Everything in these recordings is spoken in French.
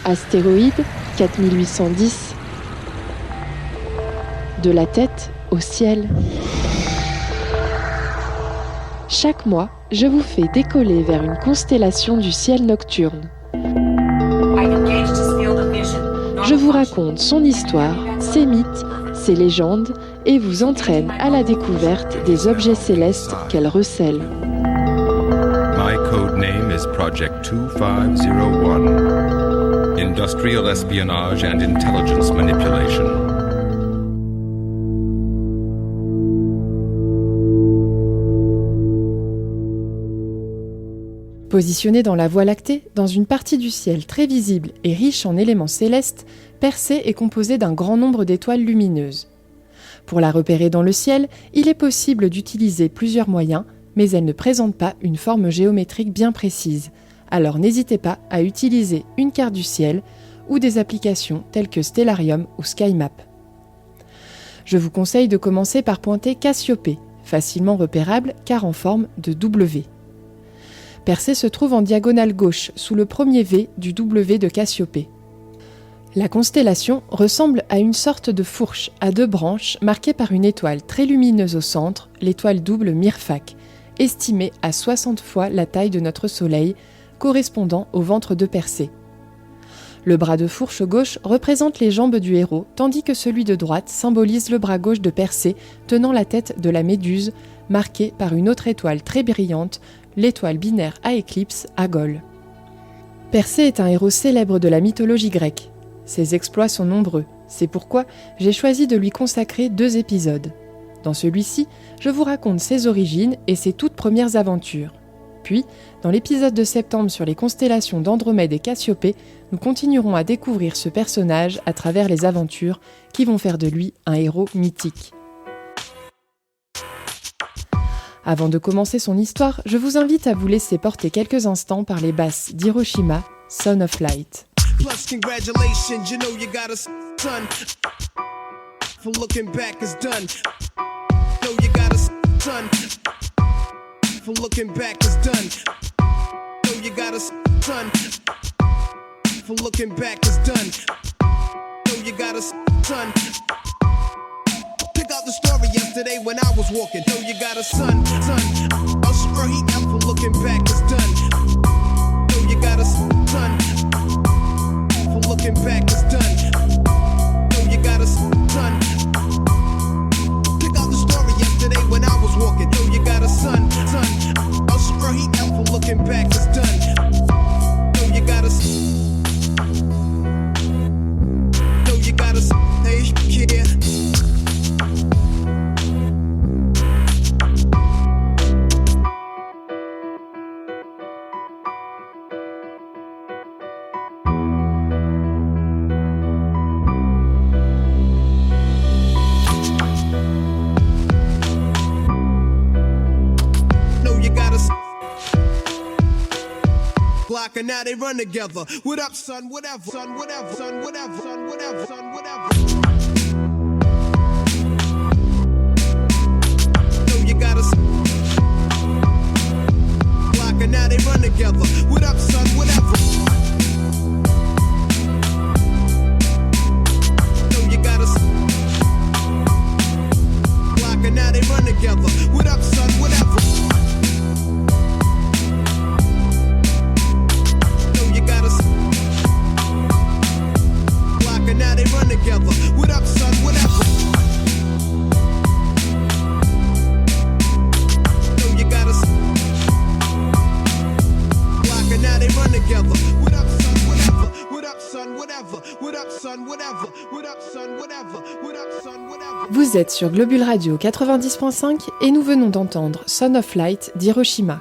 Astéroïde 4810. De la tête au ciel. Chaque mois, je vous fais décoller vers une constellation du ciel nocturne. Je vous raconte son histoire, ses mythes, ses légendes et vous entraîne à la découverte des objets célestes qu'elle recèle. My code name is Project 2501. Industrial espionage and intelligence manipulation. Positionné dans la Voie lactée, dans une partie du ciel très visible et riche en éléments célestes, Persée est composée d'un grand nombre d'étoiles lumineuses. Pour la repérer dans le ciel, il est possible d'utiliser plusieurs moyens, mais elle ne présente pas une forme géométrique bien précise. Alors n'hésitez pas à utiliser une carte du ciel ou des applications telles que Stellarium ou SkyMap. Je vous conseille de commencer par pointer Cassiopée, facilement repérable car en forme de W. Persée se trouve en diagonale gauche, sous le premier V du W de Cassiopée. La constellation ressemble à une sorte de fourche à deux branches marquée par une étoile très lumineuse au centre, l'étoile double Myrphak, estimée à 60 fois la taille de notre Soleil, correspondant au ventre de Persée. Le bras de fourche gauche représente les jambes du héros, tandis que celui de droite symbolise le bras gauche de Persée, tenant la tête de la Méduse, marquée par une autre étoile très brillante, l'étoile binaire à éclipse Agole. Persée est un héros célèbre de la mythologie grecque. Ses exploits sont nombreux, c'est pourquoi j'ai choisi de lui consacrer 2 épisodes. Dans celui-ci, je vous raconte ses origines et ses toutes premières aventures. Puis, dans l'épisode de septembre sur les constellations d'Andromède et Cassiopée, nous continuerons à découvrir ce personnage à travers les aventures qui vont faire de lui un héros mythique. Avant de commencer son histoire, je vous invite à vous laisser porter quelques instants par les basses d'Hiroshima, Son of Light. Plus, congratulations, you know you got a son. For looking back is done. Know you got a son. For looking back is done. Know you got a son. For looking back is done. Know you got a son. Pick out the story yesterday when I was walking. Know you got a son. Usher, he out for looking back is done. Know you got a son. For looking back is done. Know you got a son. Pick out the story yesterday when I was walking. Know you got a son. Usher, he out for looking back is done. Know you got a Know you got a hey, yeah. And now they run together. What up, son? Whatever, son, whatever, son, whatever, son, whatever, son, whatever. Know you got a block and now they run together. What up, son? Whatever. Know you got a block and now they run together. What up, son? Whatever. Now they run together. What up, son? Whatever. Know you got a block and now they run together. What up, son? Whatever. What up, son? Whatever. What up, son? Whatever. What up, son? Whatever. What up, son? Whatever. Vous êtes sur Globule Radio 90.5 et nous venons d'entendre Son of Light d'Hiroshima.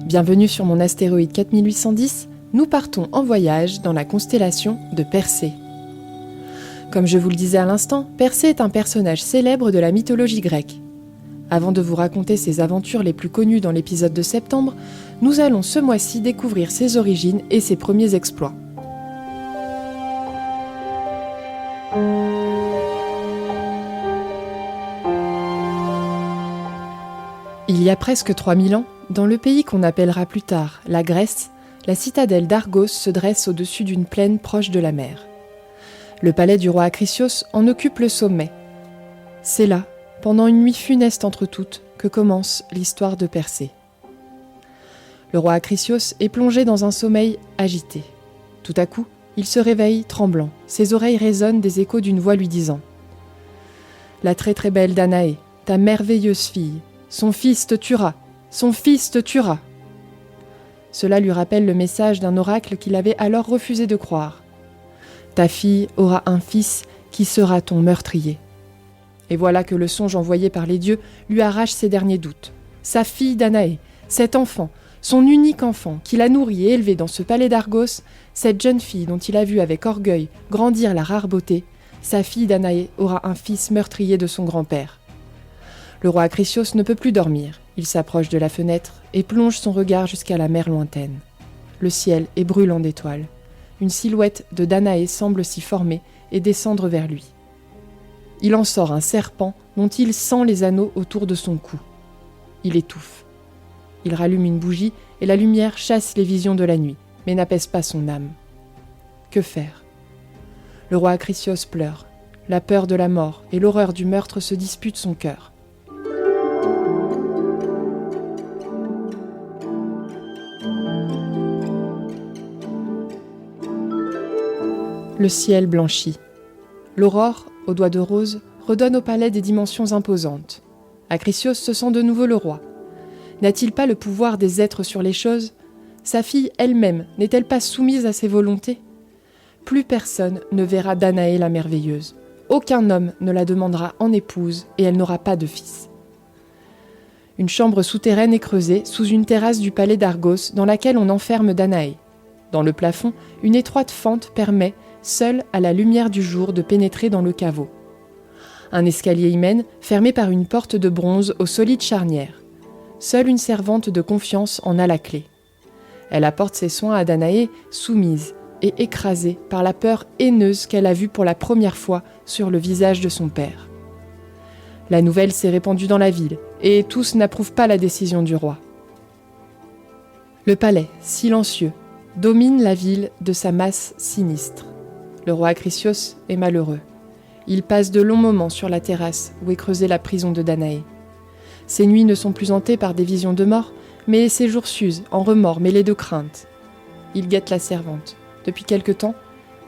Bienvenue sur mon astéroïde 4810, nous partons en voyage dans la constellation de Persée. Comme je vous le disais à l'instant, Persée est un personnage célèbre de la mythologie grecque. Avant de vous raconter ses aventures les plus connues dans l'épisode de septembre, nous allons ce mois-ci découvrir ses origines et ses premiers exploits. Il y a presque 3000 ans, dans le pays qu'on appellera plus tard la Grèce, la citadelle d'Argos se dresse au-dessus d'une plaine proche de la mer. Le palais du roi Acrisios en occupe le sommet. C'est là, pendant une nuit funeste entre toutes, que commence l'histoire de Persée. Le roi Acrisios est plongé dans un sommeil agité. Tout à coup, il se réveille tremblant. Ses oreilles résonnent des échos d'une voix lui disant « La très très belle Danaé, ta merveilleuse fille, son fils te tuera, son fils te tuera !» Cela lui rappelle le message d'un oracle qu'il avait alors refusé de croire. « Ta fille aura un fils qui sera ton meurtrier. » Et voilà que le songe envoyé par les dieux lui arrache ses derniers doutes. Sa fille Danaé, cet enfant, son unique enfant, qu'il a nourri et élevé dans ce palais d'Argos, cette jeune fille dont il a vu avec orgueil grandir la rare beauté, sa fille Danaé aura un fils meurtrier de son grand-père. Le roi Acrisios ne peut plus dormir. Il s'approche de la fenêtre et plonge son regard jusqu'à la mer lointaine. Le ciel est brûlant d'étoiles. Une silhouette de Danaé semble s'y former et descendre vers lui. Il en sort un serpent dont il sent les anneaux autour de son cou. Il étouffe. Il rallume une bougie et la lumière chasse les visions de la nuit, mais n'apaise pas son âme. Que faire ? Le roi Acrisios pleure. La peur de la mort et l'horreur du meurtre se disputent son cœur. Le ciel blanchit. L'aurore, aux doigts de rose, redonne au palais des dimensions imposantes. Acrisios se sent de nouveau le roi. N'a-t-il pas le pouvoir des êtres sur les choses ? Sa fille elle-même n'est-elle pas soumise à ses volontés ? Plus personne ne verra Danaé la merveilleuse. Aucun homme ne la demandera en épouse et elle n'aura pas de fils. Une chambre souterraine est creusée sous une terrasse du palais d'Argos dans laquelle on enferme Danaé. Dans le plafond, une étroite fente permet, seule à la lumière du jour, de pénétrer dans le caveau. Un escalier y mène, fermé par une porte de bronze aux solides charnières. Seule une servante de confiance en a la clé. Elle apporte ses soins à Danaé, soumise et écrasée par la peur haineuse qu'elle a vue pour la première fois sur le visage de son père. La nouvelle s'est répandue dans la ville, et tous n'approuvent pas la décision du roi. Le palais, silencieux, domine la ville de sa masse sinistre. Le roi Acrisios est malheureux. Il passe de longs moments sur la terrasse où est creusée la prison de Danaé. Ses nuits ne sont plus hantées par des visions de mort, mais ses jours s'usent en remords mêlés de crainte. Il guette la servante. Depuis quelque temps,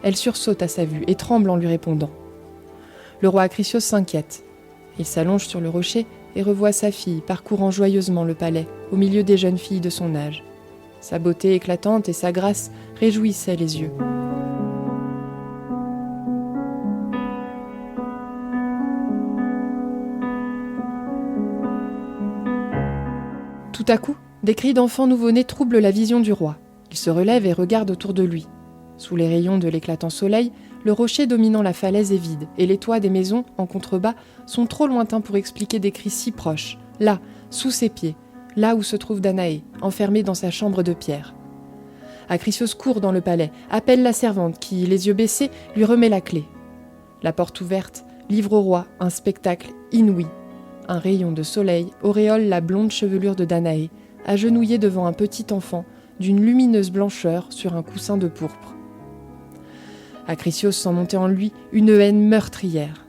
elle sursaute à sa vue et tremble en lui répondant. Le roi Acrisios s'inquiète. Il s'allonge sur le rocher et revoit sa fille parcourant joyeusement le palais au milieu des jeunes filles de son âge. Sa beauté éclatante et sa grâce réjouissaient les yeux. Tout à coup, des cris d'enfants nouveau-nés troublent la vision du roi. Il se relève et regarde autour de lui. Sous les rayons de l'éclatant soleil, le rocher dominant la falaise est vide et les toits des maisons, en contrebas, sont trop lointains pour expliquer des cris si proches, là, sous ses pieds, là où se trouve Danaé, enfermée dans sa chambre de pierre. Acrisios court dans le palais, appelle la servante qui, les yeux baissés, lui remet la clé. La porte ouverte livre au roi un spectacle inouï. Un rayon de soleil auréole la blonde chevelure de Danaé, agenouillée devant un petit enfant d'une lumineuse blancheur sur un coussin de pourpre. Acrisios sent monter en lui une haine meurtrière.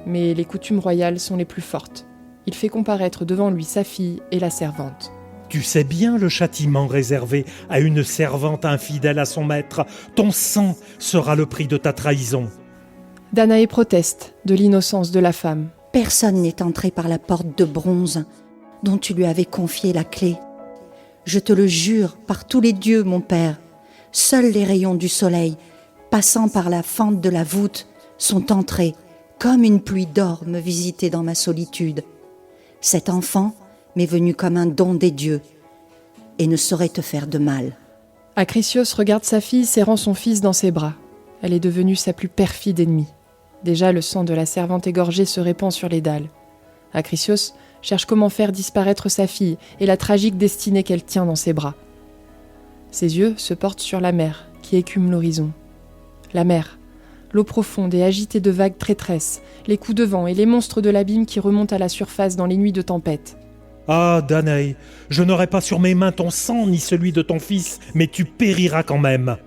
Mais les coutumes royales sont les plus fortes. Il fait comparaître devant lui sa fille et la servante. Tu sais bien le châtiment réservé à une servante infidèle à son maître. Ton sang sera le prix de ta trahison. Danaé proteste de l'innocence de la femme. Personne n'est entré par la porte de bronze dont tu lui avais confié la clé. Je te le jure par tous les dieux, mon père, seuls les rayons du soleil, passant par la fente de la voûte, sont entrés, comme une pluie d'or me visiter dans ma solitude. Cet enfant m'est venu comme un don des dieux et ne saurait te faire de mal. Acrisios regarde sa fille serrant son fils dans ses bras. Elle est devenue sa plus perfide ennemie. Déjà, le sang de la servante égorgée se répand sur les dalles. Acrisios cherche comment faire disparaître sa fille et la tragique destinée qu'elle tient dans ses bras. Ses yeux se portent sur la mer qui écume l'horizon. La mer, l'eau profonde et agitée de vagues traîtresses, les coups de vent et les monstres de l'abîme qui remontent à la surface dans les nuits de tempête. Ah, Danaé, je n'aurai pas sur mes mains ton sang ni celui de ton fils, mais tu périras quand même. »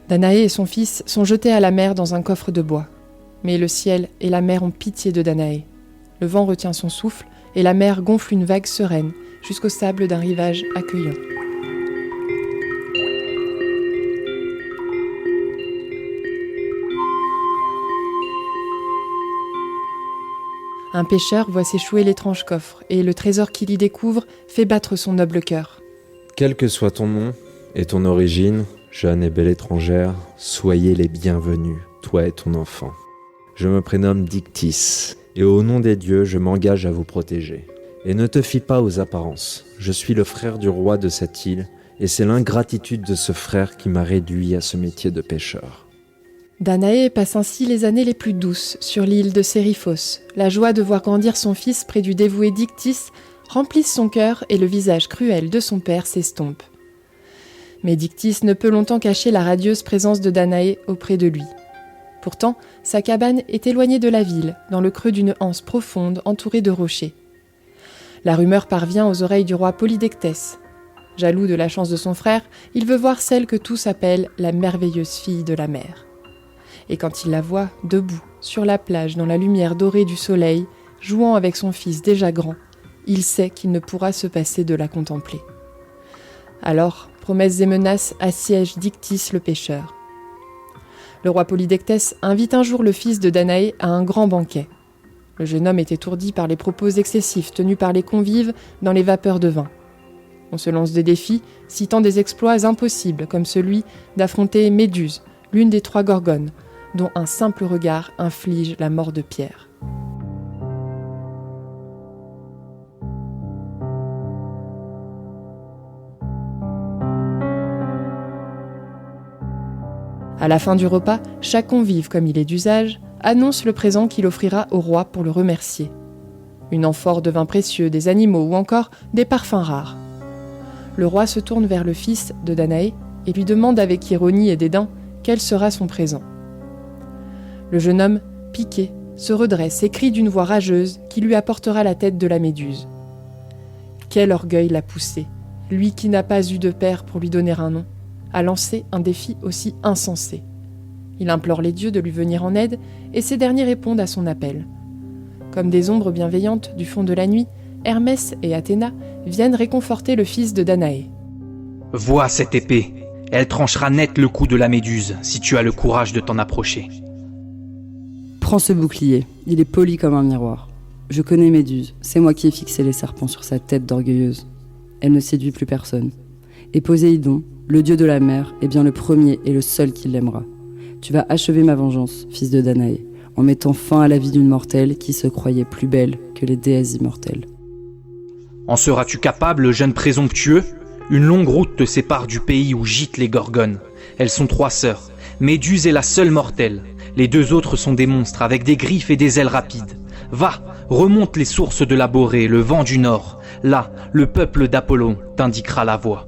Danaé et son fils sont jetés à la mer dans un coffre de bois. Mais le ciel et la mer ont pitié de Danaé. Le vent retient son souffle et la mer gonfle une vague sereine jusqu'au sable d'un rivage accueillant. Un pêcheur voit s'échouer l'étrange coffre et le trésor qu'il y découvre fait battre son noble cœur. Quel que soit ton nom et ton origine, jeune et belle étrangère, soyez les bienvenus, toi et ton enfant. Je me prénomme Dictys, et au nom des dieux, je m'engage à vous protéger. Et ne te fie pas aux apparences. Je suis le frère du roi de cette île, et c'est l'ingratitude de ce frère qui m'a réduit à ce métier de pêcheur. Danaé passe ainsi les années les plus douces sur l'île de Sériphos. La joie de voir grandir son fils près du dévoué Dictys remplisse son cœur et le visage cruel de son père s'estompe. Mais Dictys ne peut longtemps cacher la radieuse présence de Danaé auprès de lui. Pourtant, sa cabane est éloignée de la ville, dans le creux d'une anse profonde entourée de rochers. La rumeur parvient aux oreilles du roi Polydectès. Jaloux de la chance de son frère, il veut voir celle que tous appellent la merveilleuse fille de la mer. Et quand il la voit, debout, sur la plage, dans la lumière dorée du soleil, jouant avec son fils déjà grand, il sait qu'il ne pourra se passer de la contempler. Alors, promesses et menaces assiègent Dictys le pêcheur. Le roi Polydectès invite un jour le fils de Danaé à un grand banquet. Le jeune homme est étourdi par les propos excessifs tenus par les convives dans les vapeurs de vin. On se lance des défis, citant des exploits impossibles, comme celui d'affronter Méduse, l'une des 3 gorgones, dont un simple regard inflige la mort de pierre. À la fin du repas, chaque convive, comme il est d'usage, annonce le présent qu'il offrira au roi pour le remercier. Une amphore de vin précieux, des animaux ou encore des parfums rares. Le roi se tourne vers le fils de Danaé et lui demande avec ironie et dédain quel sera son présent. Le jeune homme, piqué, se redresse et crie d'une voix rageuse qui lui apportera la tête de la Méduse. Quel orgueil l'a poussé, lui qui n'a pas eu de père pour lui donner un nom, à lancer un défi aussi insensé. Il implore les dieux de lui venir en aide et ces derniers répondent à son appel. Comme des ombres bienveillantes du fond de la nuit, Hermès et Athéna viennent réconforter le fils de Danaé. « Vois cette épée, elle tranchera net le cou de la Méduse si tu as le courage de t'en approcher. » Prends ce bouclier, il est poli comme un miroir. Je connais Méduse, c'est moi qui ai fixé les serpents sur sa tête d'orgueilleuse. Elle ne séduit plus personne. Et Poséidon, le dieu de la mer, est bien le premier et le seul qui l'aimera. Tu vas achever ma vengeance, fils de Danaé, en mettant fin à la vie d'une mortelle qui se croyait plus belle que les déesses immortelles. En seras-tu capable, jeune présomptueux ? Une longue route te sépare du pays où gîtent les Gorgones. Elles sont 3 sœurs. Méduse est la seule mortelle. Les 2 autres sont des monstres avec des griffes et des ailes rapides. Va, remonte les sources de la Borée, le vent du Nord. Là, le peuple d'Apollon t'indiquera la voie.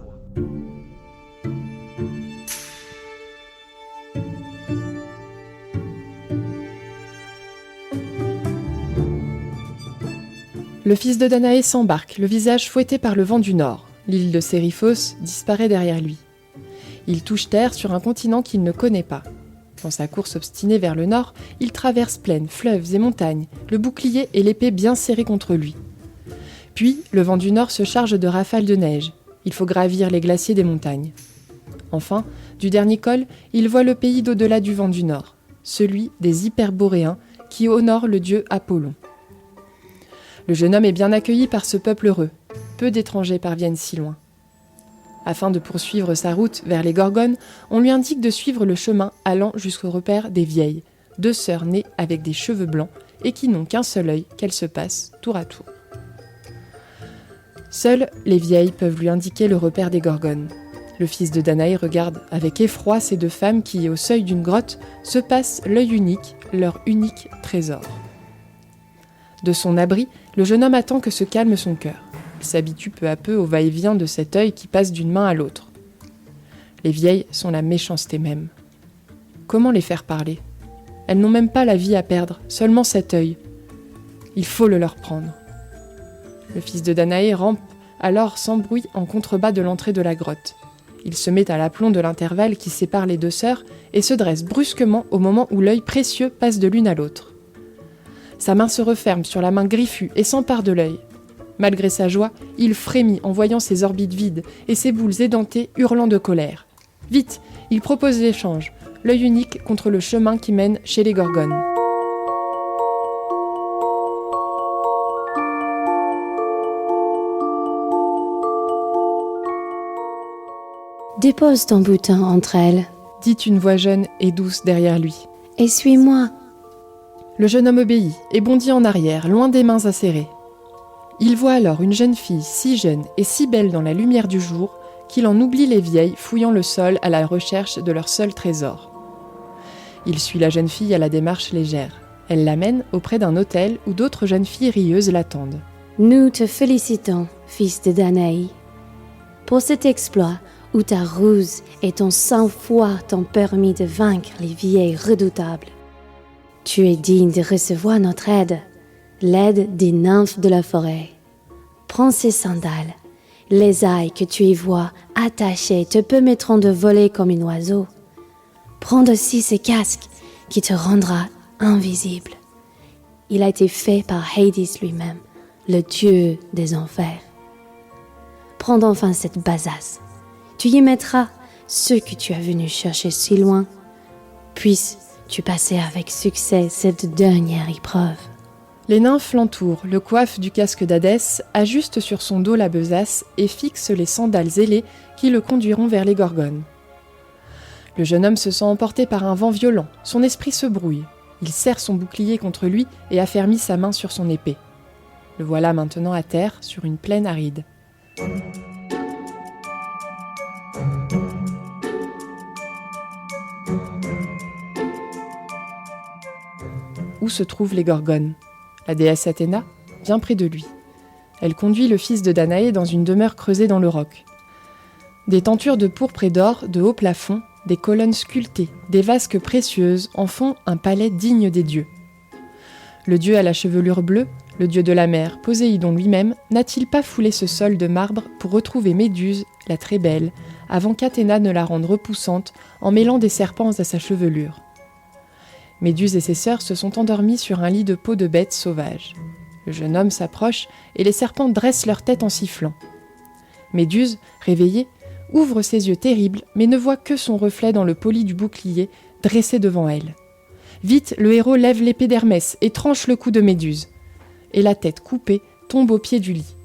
Le fils de Danaé s'embarque, le visage fouetté par le vent du Nord. L'île de Sériphos disparaît derrière lui. Il touche terre sur un continent qu'il ne connaît pas. Dans sa course obstinée vers le nord, il traverse plaines, fleuves et montagnes, le bouclier et l'épée bien serrés contre lui. Puis, le vent du nord se charge de rafales de neige. Il faut gravir les glaciers des montagnes. Enfin, du dernier col, il voit le pays d'au-delà du vent du nord, celui des Hyperboréens qui honorent le dieu Apollon. Le jeune homme est bien accueilli par ce peuple heureux. Peu d'étrangers parviennent si loin. Afin de poursuivre sa route vers les Gorgones, on lui indique de suivre le chemin allant jusqu'au repère des vieilles, 2 sœurs nées avec des cheveux blancs et qui n'ont qu'un seul œil qu'elles se passent tour à tour. Seules les vieilles peuvent lui indiquer le repère des Gorgones. Le fils de Danaé regarde avec effroi ces 2 femmes qui, au seuil d'une grotte, se passent l'œil unique, leur unique trésor. De son abri, le jeune homme attend que se calme son cœur. Il s'habitue peu à peu au va-et-vient de cet œil qui passe d'une main à l'autre. Les vieilles sont la méchanceté même. Comment les faire parler ? Elles n'ont même pas la vie à perdre, seulement cet œil. Il faut le leur prendre. Le fils de Danaé rampe alors sans bruit en contrebas de l'entrée de la grotte. Il se met à l'aplomb de l'intervalle qui sépare les deux sœurs et se dresse brusquement au moment où l'œil précieux passe de l'une à l'autre. Sa main se referme sur la main griffue et s'empare de l'œil. Malgré sa joie, il frémit en voyant ses orbites vides et ses boules édentées hurlant de colère. Vite, il propose l'échange, l'œil unique contre le chemin qui mène chez les Gorgones. Dépose ton bouton entre elles, dit une voix jeune et douce derrière lui. et suis-moi. Le jeune homme obéit et bondit en arrière, loin des mains acérées. Il voit alors une jeune fille si jeune et si belle dans la lumière du jour qu'il en oublie les vieilles fouillant le sol à la recherche de leur seul trésor. Il suit la jeune fille à la démarche légère. Elle l'amène auprès d'un hôtel où d'autres jeunes filles rieuses l'attendent. Nous te félicitons, fils de Danaï, pour cet exploit où ta ruse et ton sang-froid t'ont permis de vaincre les vieilles redoutables. Tu es digne de recevoir notre aide, l'aide des nymphes de la forêt. Prends ces sandales. Les ailes que tu y vois attachées te permettront de voler comme un oiseau. Prends aussi ce casque qui te rendra invisible. Il a été fait par Hades lui-même, le dieu des enfers. Prends enfin cette besace. Tu y mettras ce que tu as venu chercher si loin. Puisses-tu passer avec succès cette dernière épreuve. Les nymphes l'entourent, le coiffent du casque d'Hadès, ajustent sur son dos la besace et fixent les sandales ailées qui le conduiront vers les Gorgones. Le jeune homme se sent emporté par un vent violent, son esprit se brouille. Il serre son bouclier contre lui et affermit sa main sur son épée. Le voilà maintenant à terre, sur une plaine aride. Où se trouvent les Gorgones ? La déesse Athéna, bien près de lui. Elle conduit le fils de Danaé dans une demeure creusée dans le roc. Des tentures de pourpre et d'or, de haut plafond, des colonnes sculptées, des vasques précieuses en font un palais digne des dieux. Le dieu à la chevelure bleue, le dieu de la mer, Poséidon lui-même, n'a-t-il pas foulé ce sol de marbre pour retrouver Méduse, la très belle, avant qu'Athéna ne la rende repoussante en mêlant des serpents à sa chevelure ? Méduse et ses sœurs se sont endormies sur un lit de peau de bête sauvage. Le jeune homme s'approche et les serpents dressent leur tête en sifflant. Méduse, réveillée, ouvre ses yeux terribles mais ne voit que son reflet dans le poli du bouclier dressé devant elle. Vite, le héros lève l'épée d'Hermès et tranche le cou de Méduse. Et la tête coupée tombe au pied du lit.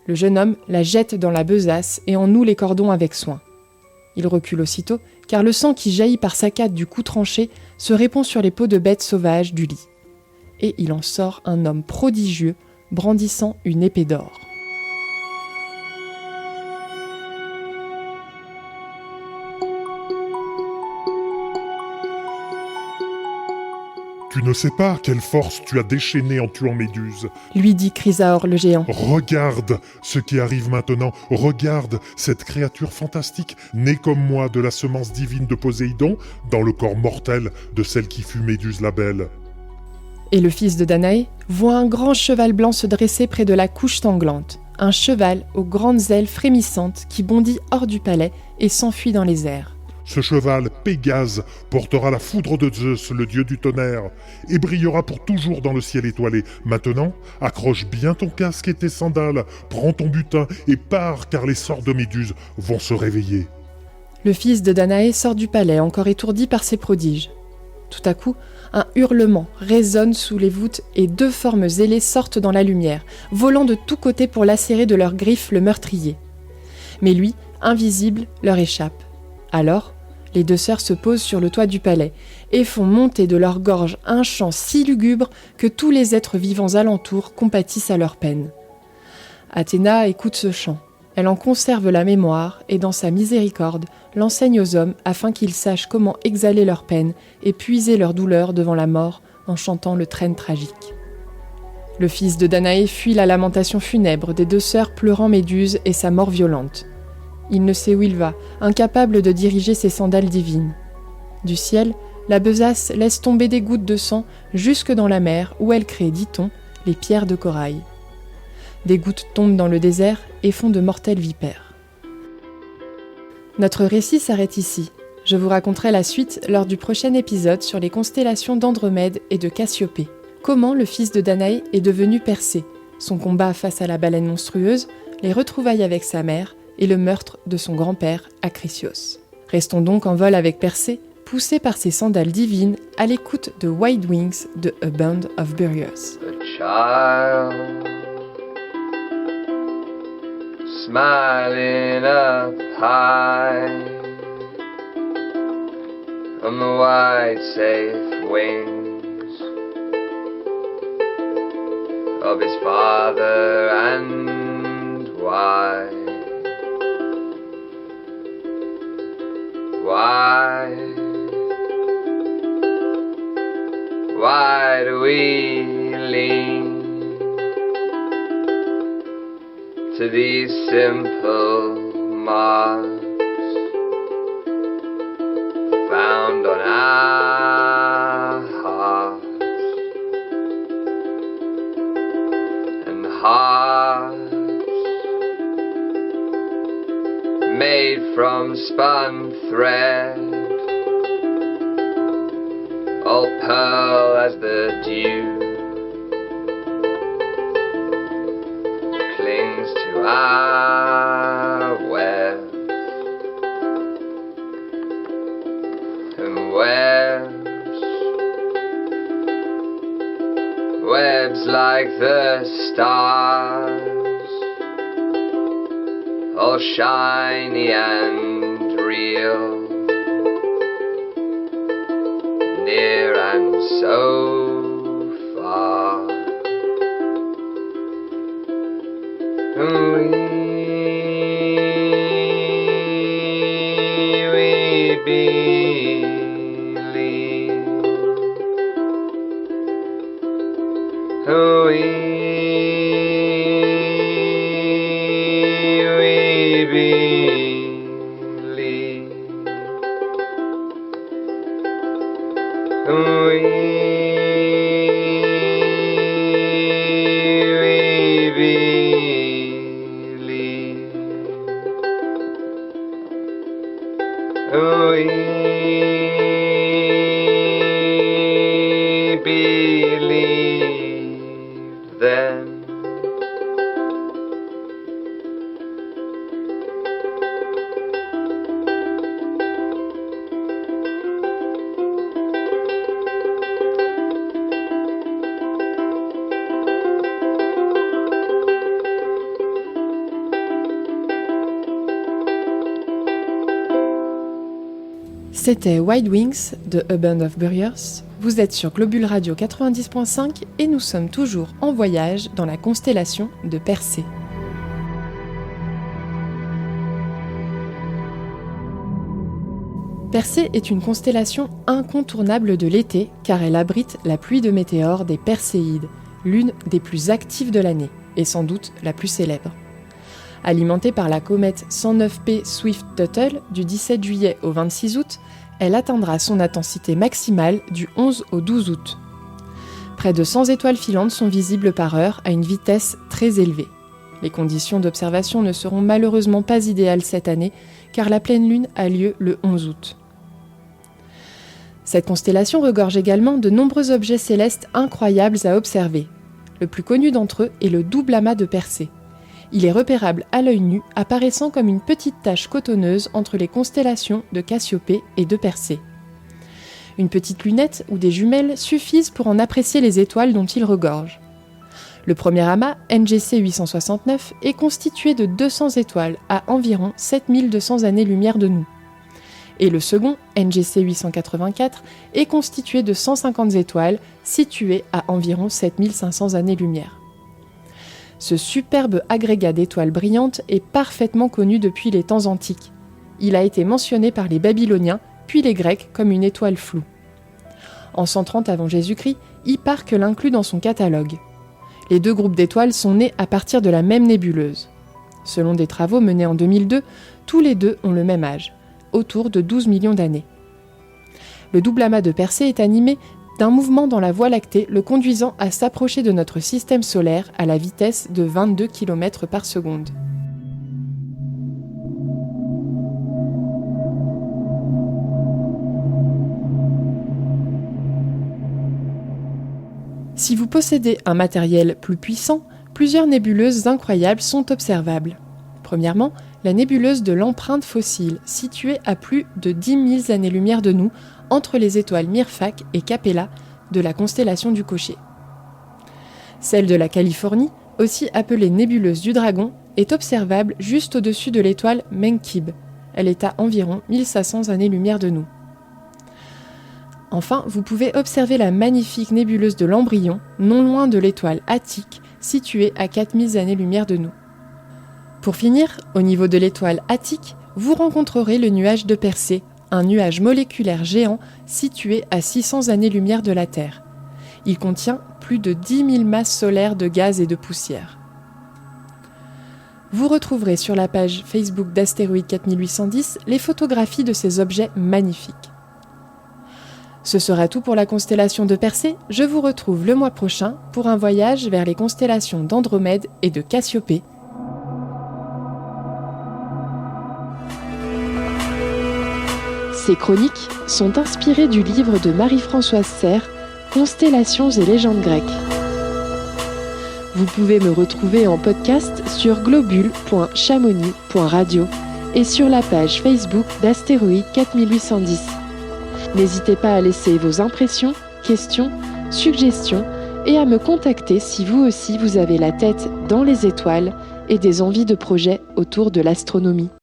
Le jeune homme la jette dans la besace et en noue les cordons avec soin. Il recule aussitôt, car le sang qui jaillit par saccades du cou tranché se répand sur les peaux de bêtes sauvages du lit. Et il en sort un homme prodigieux, brandissant une épée d'or. Tu ne sais pas quelle force tu as déchaînée en tuant Méduse. Lui dit Chrysaor le géant. Regarde ce qui arrive maintenant. Regarde cette créature fantastique, née comme moi de la semence divine de Poséidon, dans le corps mortel de celle qui fut Méduse la belle. Et le fils de Danaé voit un grand cheval blanc se dresser près de la couche sanglante. Un cheval aux grandes ailes frémissantes qui bondit hors du palais et s'enfuit dans les airs. Ce cheval, Pégase, portera la foudre de Zeus, le dieu du tonnerre, et brillera pour toujours dans le ciel étoilé. Maintenant, accroche bien ton casque et tes sandales, prends ton butin et pars, car les sorts de Méduse vont se réveiller. Le fils de Danaé sort du palais, encore étourdi par ses prodiges. Tout à coup, un hurlement résonne sous les voûtes et deux formes ailées sortent dans la lumière, volant de tous côtés pour lacérer de leurs griffes le meurtrier. Mais lui, invisible, leur échappe. Alors, les deux sœurs se posent sur le toit du palais et font monter de leur gorge un chant si lugubre que tous les êtres vivants alentour compatissent à leur peine. Athéna écoute ce chant. Elle en conserve la mémoire et dans sa miséricorde l'enseigne aux hommes afin qu'ils sachent comment exhaler leur peine et puiser leur douleur devant la mort en chantant le traîne tragique. Le fils de Danaé fuit la lamentation funèbre des deux sœurs pleurant Méduse et sa mort violente. Il ne sait où il va, incapable de diriger ses sandales divines. Du ciel, la besace laisse tomber des gouttes de sang jusque dans la mer où elle crée, dit-on, les pierres de corail. Des gouttes tombent dans le désert et font de mortelles vipères. Notre récit s'arrête ici. Je vous raconterai la suite lors du prochain épisode sur les constellations d'Andromède et de Cassiopée. Comment le fils de Danaï est devenu Persée, son combat face à la baleine monstrueuse, les retrouvailles avec sa mère et le meurtre de son grand-père Acrisios. Restons donc en vol avec Persée, poussé par ses sandales divines à l'écoute de Wide Wings de A Band of Burials. A child smiling up high on the white safe wings of his father and wife. Why do we lean to these simple marks found on our hearts and hearts made from spun thread, all pearl as the dew clings to our webs, and webs like the stars, all shiny and real, near and so far. We believe. We believe. C'était Wide Wings de A Band of Burials. Vous êtes sur Globule Radio 90.5 et nous sommes toujours en voyage dans la constellation de Persée. Persée est une constellation incontournable de l'été car elle abrite la pluie de météores des Perséides, l'une des plus actives de l'année et sans doute la plus célèbre. Alimentée par la comète 109P Swift-Tuttle du 17 juillet au 26 août, elle atteindra son intensité maximale du 11 au 12 août. Près de 100 étoiles filantes sont visibles par heure à une vitesse très élevée. Les conditions d'observation ne seront malheureusement pas idéales cette année car la pleine lune a lieu le 11 août. Cette constellation regorge également de nombreux objets célestes incroyables à observer. Le plus connu d'entre eux est le double amas de Persée. Il est repérable à l'œil nu, apparaissant comme une petite tache cotonneuse entre les constellations de Cassiopée et de Persée. Une petite lunette ou des jumelles suffisent pour en apprécier les étoiles dont il regorge. Le premier amas, NGC 869, est constitué de 200 étoiles à environ 7200 années-lumière de nous. Et le second, NGC 884, est constitué de 150 étoiles situées à environ 7500 années-lumière. Ce superbe agrégat d'étoiles brillantes est parfaitement connu depuis les temps antiques. Il a été mentionné par les Babyloniens, puis les Grecs comme une étoile floue. En 130 avant Jésus-Christ, Hipparque l'inclut dans son catalogue. Les deux groupes d'étoiles sont nés à partir de la même nébuleuse. Selon des travaux menés en 2002, tous les deux ont le même âge, autour de 12 millions d'années. Le double amas de Persée est animé d'un mouvement dans la Voie lactée le conduisant à s'approcher de notre système solaire à la vitesse de 22 km par seconde. Si vous possédez un matériel plus puissant, plusieurs nébuleuses incroyables sont observables. Premièrement, la nébuleuse de l'empreinte fossile, située à plus de 10 000 années-lumière de nous, entre les étoiles Myrfak et Capella de la constellation du Cocher. Celle de la Californie, aussi appelée nébuleuse du Dragon, est observable juste au-dessus de l'étoile Menkib. Elle est à environ 1500 années-lumière de nous. Enfin, vous pouvez observer la magnifique nébuleuse de l'Embryon, non loin de l'étoile Attique, située à 4000 années-lumière de nous. Pour finir, au niveau de l'étoile Attique, vous rencontrerez le nuage de Persée, un nuage moléculaire géant situé à 600 années-lumière de la Terre. Il contient plus de 10 000 masses solaires de gaz et de poussière. Vous retrouverez sur la page Facebook d'Astéroïde 4810 les photographies de ces objets magnifiques. Ce sera tout pour la constellation de Persée. Je vous retrouve le mois prochain pour un voyage vers les constellations d'Andromède et de Cassiopée. Ces chroniques sont inspirées du livre de Marie-Françoise Serre, Constellations et légendes grecques. Vous pouvez me retrouver en podcast sur globule.chamonix.radio et sur la page Facebook d'Astéroïde 4810. N'hésitez pas à laisser vos impressions, questions, suggestions et à me contacter si vous aussi vous avez la tête dans les étoiles et des envies de projets autour de l'astronomie.